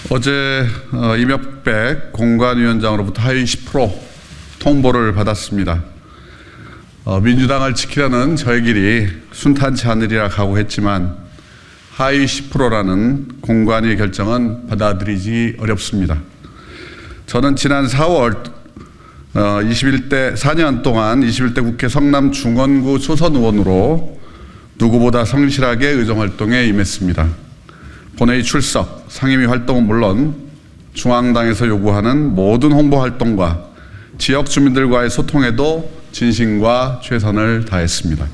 어제 이명백 공관위원장으로부터 하위 10% 통보를 받았습니다. 민주당을 지키려는 저의 길이 순탄치 않으리라 각오했지만 하위 10%라는 공관위 결정은 받아들이기 어렵습니다. 저는 지난 4월 4년 동안 21대 국회 성남 중원구 초선 의원으로 누구보다 성실하게 의정활동에 임했습니다. 본회의 출석, 상임위 활동은 물론 중앙당에서 요구하는 모든 홍보활동과 지역 주민들과의 소통에도 진심과 최선을 다했습니다.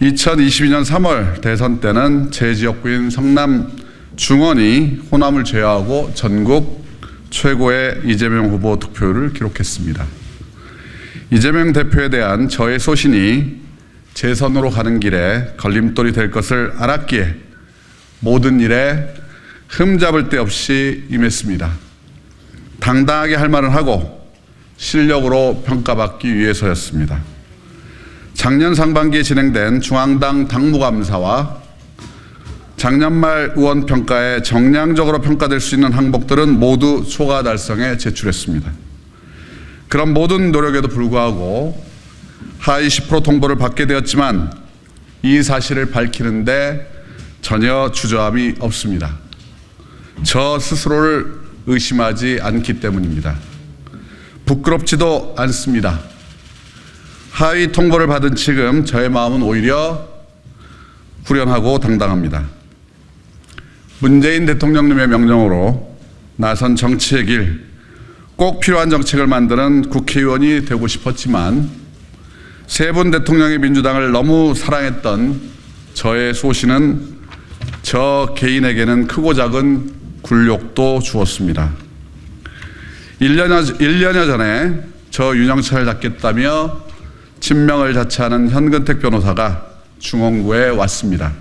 2022년 3월 대선 때는 제 지역구인 성남 중원이 호남을 제외하고 전국 최고의 이재명 후보 득표율을 기록했습니다. 이재명 대표에 대한 저의 소신이 재선으로 가는 길에 걸림돌이 될 것을 알았기에 모든 일에 흠잡을 데 없이 임했습니다. 당당하게 할 말은 하고 실력으로 평가받기 위해서였습니다. 작년 상반기에 진행된 중앙당 당무감사와 작년 말 의원평가에 정량적으로 평가될 수 있는 항목들은 모두 초과 달성에 제출했습니다. 그런 모든 노력에도 불구하고 하위 10% 통보를 받게 되었지만 이 사실을 밝히는데 전혀 주저함이 없습니다. 저 스스로를 의심하지 않기 때문입니다. 부끄럽지도 않습니다. 하위 통보를 받은 지금 저의 마음은 오히려 후련하고 당당합니다. 문재인 대통령님의 명령으로 나선 정치의 길, 꼭 필요한 정책을 만드는 국회의원이 되고 싶었지만 세 분 대통령의 민주당을 너무 사랑했던 저의 소신은 저 개인에게는 크고 작은 굴욕도 주었습니다. 1년여 전에 저 윤영찬을 잡겠다며 친명을 자처하는 현근택 변호사가 중원구에 왔습니다.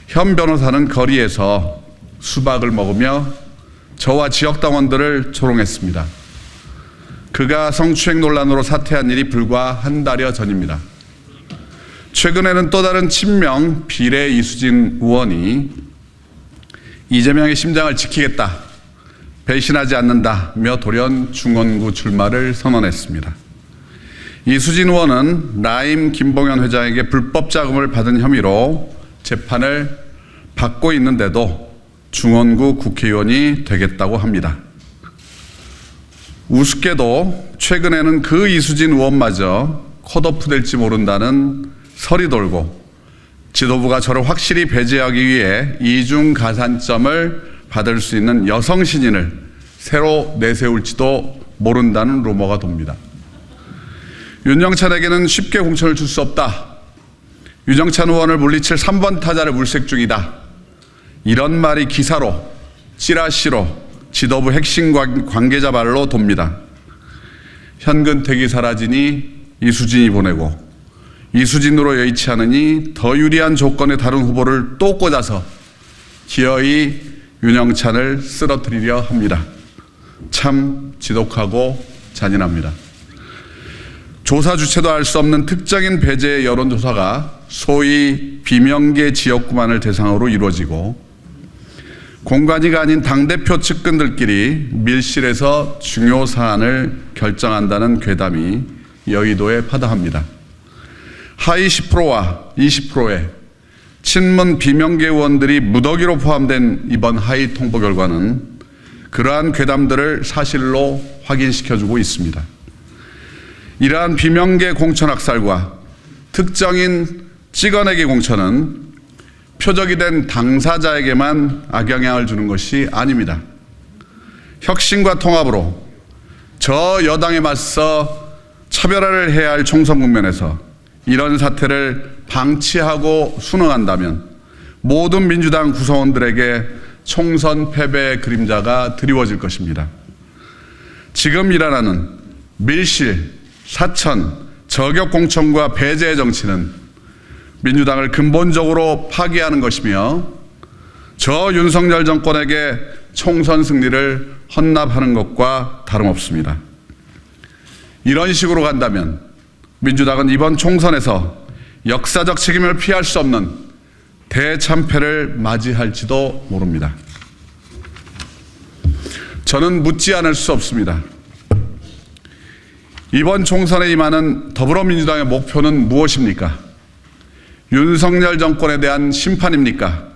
현 변호사는 거리에서 수박을 먹으며 저와 지역당원들을 조롱했습니다. 그가 성추행 논란으로 사퇴한 일이 불과 한 달여 전입니다. 최근에는 또 다른 친명 비례 이수진 의원이 이재명의 심장을 지키겠다, 배신하지 않는다며 돌연 중원구 출마를 선언했습니다. 이수진 의원은 라임 김봉현 회장에게 불법 자금을 받은 혐의로 재판을 받고 있는데도 중원구 국회의원이 되겠다고 합니다. 우습게도 최근에는 그 이수진 의원마저 컷오프 될지 모른다는 설이 돌고 지도부가 저를 확실히 배제하기 위해 이중 가산점을 받을 수 있는 여성 신인을 새로 내세울지도 모른다는 루머가 돕니다. 윤영찬에게는 쉽게 공천을 줄 수 없다. 윤영찬 의원을 물리칠 3번 타자를 물색 중이다. 이런 말이 기사로, 찌라시로 지도부 핵심 관계자 말로 돕니다. 현근택이 사라지니 이수진이 보내고 이수진으로 여의치 않으니 더 유리한 조건의 다른 후보를 또 꽂아서 기어이 윤영찬을 쓰러뜨리려 합니다. 참 지독하고 잔인합니다. 조사 주체도 알 수 없는 특정인 배제의 여론조사가 소위 비명계 지역구만을 대상으로 이루어지고 공관위가 아닌 당대표 측근들끼리 밀실에서 중요 사안을 결정한다는 괴담이 여의도에 파다합니다. 하위 10%와 20%의 친문 비명계 의원들이 무더기로 포함된 이번 하위 통보 결과는 그러한 괴담들을 사실로 확인시켜주고 있습니다. 이러한 비명계 공천 학살과 특정인 찍어내기 공천은 표적이 된 당사자에게만 악영향을 주는 것이 아닙니다. 혁신과 통합으로 저 여당에 맞서 차별화를 해야 할 총선 국면에서 이런 사태를 방치하고 순응한다면 모든 민주당 구성원들에게 총선 패배의 그림자가 드리워질 것입니다. 지금 일어나는 밀실, 사천, 저격 공천과 배제의 정치는 민주당을 근본적으로 파괴하는 것이며 저 윤석열 정권에게 총선 승리를 헌납하는 것과 다름없습니다. 이런 식으로 간다면 민주당은 이번 총선에서 역사적 책임을 피할 수 없는 대참패를 맞이할지도 모릅니다. 저는 묻지 않을 수 없습니다. 이번 총선에 임하는 더불어민주당의 목표는 무엇입니까? 윤석열 정권에 대한 심판입니까?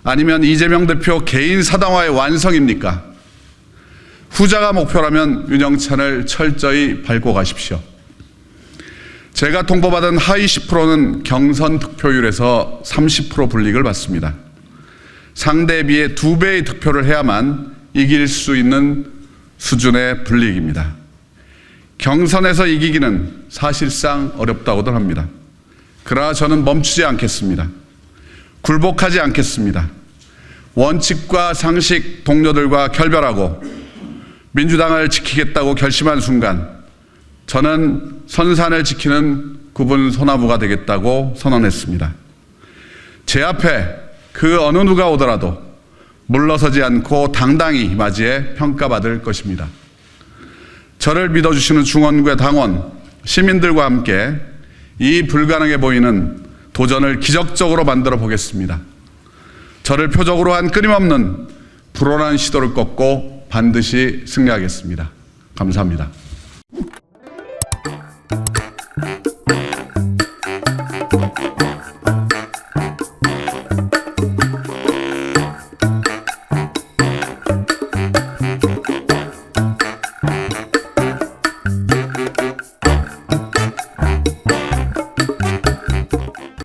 아니면 이재명 대표 개인 사당화의 완성입니까? 후자가 목표라면 윤영찬을 철저히 밟고 가십시오. 제가 통보받은 하위 10%는 경선 득표율에서 30% 불이익을 받습니다. 상대에 비해 2배의 득표를 해야만 이길 수 있는 수준의 불이익입니다. 경선에서 이기기는 사실상 어렵다고들 합니다. 그러나 저는 멈추지 않겠습니다. 굴복하지 않겠습니다. 원칙과 상식 동료들과 결별하고 민주당을 지키겠다고 결심한 순간 저는 선산을 지키는 구분 소나무가 되겠다고 선언했습니다. 제 앞에 그 어느 누가 오더라도 물러서지 않고 당당히 맞이해 평가받을 것입니다. 저를 믿어주시는 중원구의 당원, 시민들과 함께 이 불가능해 보이는 도전을 기적적으로 만들어 보겠습니다. 저를 표적으로 한 끊임없는 불온한 시도를 꺾고 반드시 승리하겠습니다. 감사합니다.